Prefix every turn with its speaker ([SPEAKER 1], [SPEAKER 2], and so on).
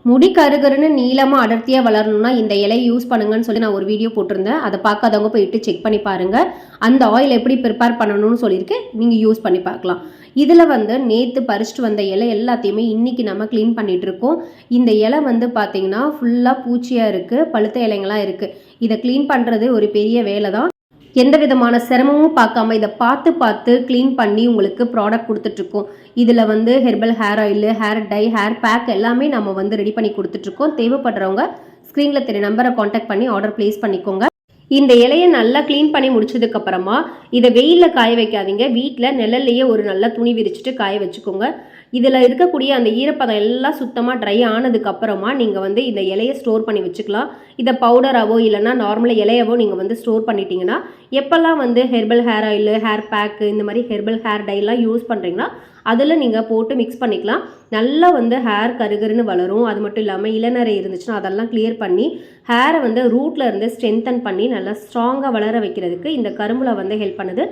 [SPEAKER 1] முடி கருகருன்னு நீளமாக அடர்த்தியாக வளரணும்னா இந்த இலையை யூஸ் பண்ணுங்கன்னு சொல்லி நான் ஒரு வீடியோ போட்டிருந்தேன். அதை பார்க்காதவங்க போயிட்டு செக் பண்ணி பாருங்கள். அந்த ஆயில் எப்படி ப்ரிப்பேர் பண்ணணும்னு சொல்லியிருக்கேன், நீங்கள் யூஸ் பண்ணி பார்க்கலாம். இதில் நேற்று பறிச்சுட்டு வந்த இலை எல்லாத்தையுமே இன்றைக்கி நம்ம க்ளீன் பண்ணிகிட்டு இருக்கோம். இந்த இலை பார்த்தீங்கன்னா ஃபுல்லாக பூச்சியாக இருக்குது, பழுத்த இலைங்களாம் இருக்குது. இதை க்ளீன் பண்ணுறது ஒரு பெரிய வேலை தான். எந்த விதமான சிரமமும் பார்க்காம இதை பார்த்து க்ளீன் பண்ணி உங்களுக்கு ப்ராடக்ட் கொடுத்துட்ருக்கோம். இதில் herbal hair oil, hair dye, hair pack எல்லாமே நம்ம ரெடி பண்ணி கொடுத்துட்ருக்கோம். தேவைப்படுறவங்க ஸ்க்ரீனில் தெரிய நம்பரை காண்டாக்ட் பண்ணி ஆர்டர் ப்ளேஸ் பண்ணிக்கோங்க. இந்த இலையை நல்லா க்ளீன் பண்ணி முடிச்சதுக்கப்புறமா இதை வெயிலில் காய வைக்காதீங்க. வீட்டில் நிழல்லையே ஒரு நல்ல துணி விரிச்சிட்டு காய வச்சுக்கோங்க. இதில் இருக்கக்கூடிய அந்த ஈரப்பதம் எல்லாம் சுத்தமாக ட்ரை ஆனதுக்கப்புறமா நீங்கள் இந்த இலையை ஸ்டோர் பண்ணி வச்சுக்கலாம். இதை பவுடராகவோ இல்லைனா நார்மலாக இலையவோ நீங்கள் ஸ்டோர் பண்ணிட்டீங்கன்னா எப்போல்லாம் herbal hair oil, hair pack, இந்த மாதிரி ஹெர்பல் ஹேர் டைலாம் யூஸ் பண்ணுறீங்கன்னா அதில் நீங்கள் போட்டு மிக்ஸ் பண்ணிக்கலாம். நல்லா ஹேர் கருகருன்னு வளரும். அது மட்டும் இல்லாமல் இளநரை இருந்துச்சுன்னா அதெல்லாம் கிளியர் பண்ணி ஹேரை ரூட்டில் இருந்து ஸ்ட்ரென்தன் பண்ணி நல்லா ஸ்ட்ராங்காக வளர வைக்கிறதுக்கு இந்த கரும்புல ஹெல்ப் பண்ணுது.